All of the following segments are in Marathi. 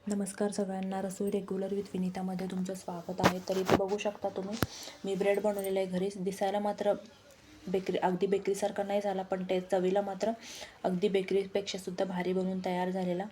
नमस्कार सगळ्यांना. रसोई रेग्युलर विथ विनीतामध्ये तुमचं स्वागत आहे. तर इथे बघू शकता तुम्ही, मी ब्रेड बनवलेला आहे घरीच. दिसायला मात्र अगदी बेकरीसारखा नाही झाला, पण ते चवीला मात्र अगदी बेकरीपेक्षा सुद्धा भारी बनवून तयार झालेला.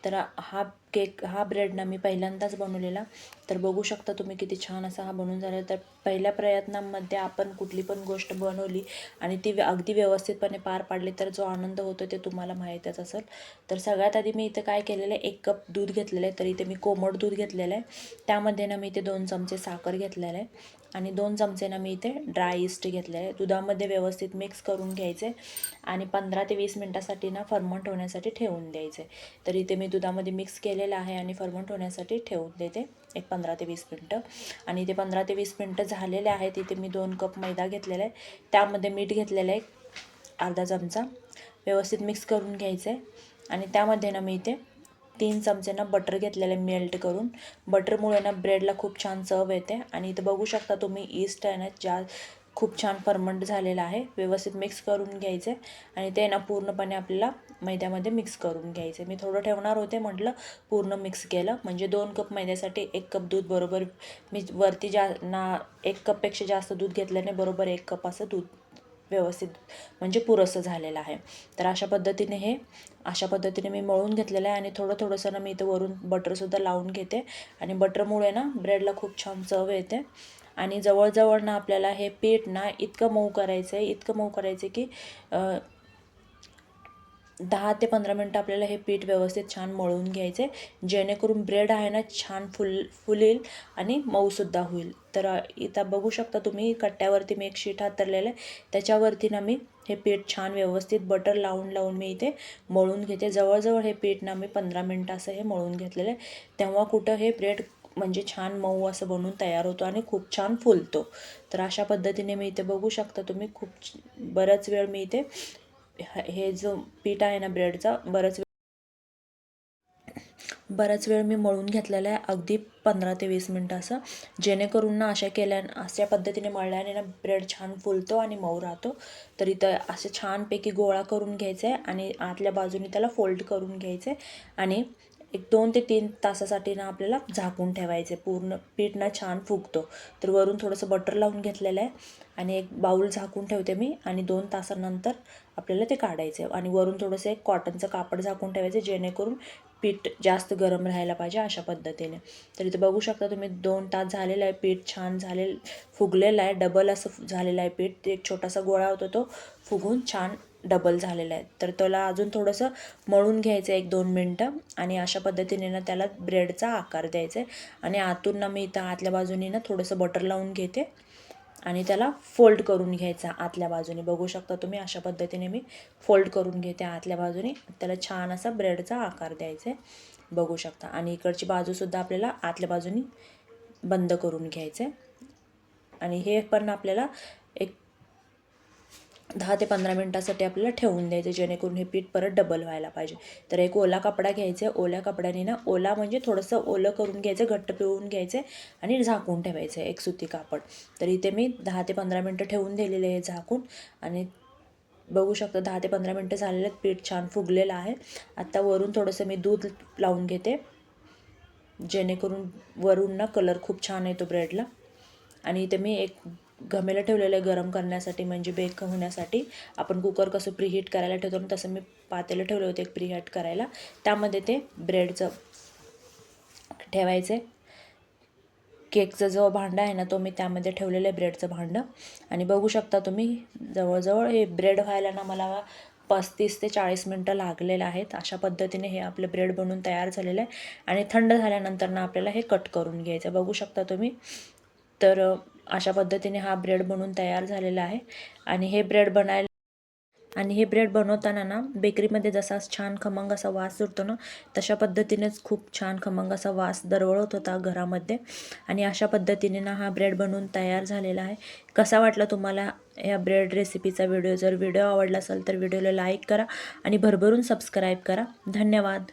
तर हा ब्रेड ना मी पहिल्यांदाच बनवलेला. तर बघू शकता तुम्ही किती छान असा हा बनवून झाला. तर पहिल्या प्रयत्नांमध्ये आपण कुठली पण गोष्ट बनवली आणि ती अगदी व्यवस्थितपणे पार पाडली तर जो आनंद होतो ते तुम्हाला माहीतच असेल. तर सगळ्यात आधी मी इथं काय केलेलं आहे, 1 कप दूध घेतलेलं आहे. तर इथे मी कोमट दूध घेतलेलं आहे. त्यामध्ये ना मी इथे 2 चमचे साखर घेतलेलं आहे आणि 2 चमचे ना मी इथे ड्राय इस्ट घेतलेलं आहे. दुधामध्ये व्यवस्थित मिक्स करून घ्यायचे आणि 15 ते 20 मिनटासाठी ना फर्मंट होण्यासाठी ठेवून द्यायचे. तर इथे मी दुधामध्ये मिक्स केलेलं आहे आणि फर्मंट होण्यासाठी ठेवून देते एक 15 ते 20 मिनटं. आणि इथे 15 ते 20 मिनटं झालेले आहेत. इथे मी 2 कप मैदा घेतलेला आहे. त्यामध्ये मीठ घेतलेलं आहे अर्धा चमचा. व्यवस्थित मिक्स करून घ्यायचं आहे आणि त्यामध्ये ना मी इथे 3 चमचे ना बटर घेतलेले मेल्ट करून. बटरमुळे ना ब्रेडला खूप छान चव येते. आणि इथे बघू शकता तुम्ही ईस्ट आहे ना खूप छान फर्मंट झालेला आहे. व्यवस्थित मिक्स करून घ्यायचे आणि ते ना पूर्णपणे आपल्याला मैद्यामध्ये मिक्स करून घ्यायचे. मी थोडं ठेवणार होते, म्हटलं पूर्ण मिक्स केलं म्हणजे 2 कप मैद्यासाठी 1 कप दूध बरोबर. मी वरती 1 कपपेक्षा जास्त दूध घेतल्याने बरोबर 1 कप असं दूध व्यवस्थित म्हणजे पुरेसं झालेलं आहे. तर अशा पद्धतीने मी मळून घेतलेलं आहे आणि थोडंसं ना मी इथं वरून बटरसुद्धा लावून घेते. आणि बटरमुळे ना ब्रेडला खूप छान चव येते. आणि जवळजवळ ना आपल्याला हे पीठ ना इतकं मऊ करायचं आहे की 10 ते 15 मिनटं आपल्याला हे पीठ व्यवस्थित छान मळून घ्यायचे, जेणेकरून ब्रेड आहे ना छान फुलेल आणि मऊसुद्धा होईल. तर इथं बघू शकता तुम्ही, कट्ट्यावरती मी एक शीट हातरलेलं आहे. त्याच्यावरती ना मी हे पीठ छान व्यवस्थित बटर लावून मी इथे मळून घेते. जवळजवळ हे पीठ ना मी 15 मिनटं असं हे मळून घेतलेलं आहे. तेव्हा कुठं हे ब्रेड म्हणजे छान मऊ असं बनून तयार होतो आणि खूप छान फुलतो. तर अशा पद्धतीने मी इथे बघू शकता तुम्ही, बराच वेळ मी इथे हे जो पीठ आहे ना ब्रेडचा बराच वेळ मी मळून घेतलेला आहे, अगदी 15 ते 20 मिनटं असं. जेणेकरून ना अशा पद्धतीने मळल्याने ना ब्रेड छान फुलतो आणि मऊ राहतो. तर इथं असं छानपैकी गोळा करून घ्यायचं आहे आणि आतल्या बाजूने त्याला फोल्ड करून घ्यायचं आहे आणि एक 2 ते 3 तासासाठी ना आपल्याला झाकून ठेवायचे. पूर्ण पीठ ना छान फुगतो. तर वरून थोडंसं बटर लावून घेतलेलं आहे आणि एक बाऊल झाकून ठेवते मी आणि 2 तासानंतर आपल्याला ते काढायचं आहे. आणि वरून थोडंसं एक कॉटनचं कापड झाकून ठेवायचं, जेणेकरून पीठ जास्त गरम राहायला पाहिजे अशा पद्धतीने. तर इथे बघू शकता तुम्ही 2 तास झालेलं आहे, पीठ छान फुगलेलं आहे. डबल असं झालेलं आहे पीठ. एक छोटासा गोळा होता तो फुगून छान डबल झालेला आहे. तर त्याला अजून थोडंसं मळून घ्यायचं 1-2 मिनटं आणि अशा पद्धतीने ना त्याला ब्रेडचा आकार द्यायचा आहे. आणि आतून ना मी इथं आतल्या बाजूने ना थोडंसं बटर लावून घेते आणि त्याला फोल्ड करून घ्यायचा आतल्या बाजूने. बघू शकता तुम्ही, अशा पद्धतीने मी फोल्ड करून घेते आतल्या बाजूने. त्याला छान असा ब्रेडचा आकार द्यायचा आहे, बघू शकता. आणि इकडची बाजूसुद्धा आपल्याला आतल्या बाजूने बंद करून घ्यायचं आहे. आणि हे पण आपल्याला एक 10 ते 15 मिनटासाठी आपल्याला ठेवून द्यायचं, जेणेकरून हे पीठ परत डबल व्हायला पाहिजे. तर एक ओला कपडा घ्यायचा आहे. ओल्या कपड्याने ना, ओला म्हणजे थोडंसं ओलं करून घ्यायचं, घट्ट पिळून घ्यायचं आणि झाकून ठेवायचं एक सुती कापड. तर इथे मी 10 ते 15 मिनटं ठेवून दिलेले आहे झाकून. आणि बघू शकता 10 ते 15 मिनटं झालेले आहेत. पीठ छान फुगलेलं आहे. आता वरून थोडंसं मी दूध लावून घेते, जेणेकरून वरून ना कलर खूप छान येतो ब्रेडला. आणि इथे मी एक घमेलं ठेवलेलं आहे गरम करण्यासाठी, म्हणजे बेक होण्यासाठी. आपण कुकर कसं प्रीहीट करायला ठेवतो ना, तसं मी पातेलं ठेवलं होतं एक प्रीहीट करायला. त्यामध्ये ते ब्रेडचं ठेवायचं आहे. केकचं जो भांडं आहे ना, तो मी त्यामध्ये ठेवलेलं आहे, ब्रेडचं भांडं. आणि बघू शकता तुम्ही, जवळजवळ हे ब्रेड व्हायला ना मला 35 ते 40 मिनटं लागलेलं आहेत. अशा पद्धतीने हे आपलं ब्रेड बनवून तयार झालेलं आहे. आणि थंड झाल्यानंतर ना आपल्याला हे कट करून घ्यायचं, बघू शकता तुम्ही. तर अशा पद्धतीने हा ब्रेड बनवून तयार झालेला आहे. आणि हे ब्रेड बनवताना ना बेकरीमध्ये जसा छान खमंग असा वास सुटतो ना, तशा पद्धतीनेच खूप छान खमंग असा वास दरवळत होता घरामध्ये. आणि अशा पद्धतीने ना हा ब्रेड बनवून तयार झालेला आहे. कसा वाटला तुम्हाला या ब्रेड रेसिपीचा व्हिडिओ? जर व्हिडिओ आवडला असेल तर व्हिडिओला लाईक करा आणि भरभरून सबस्क्राईब करा. धन्यवाद.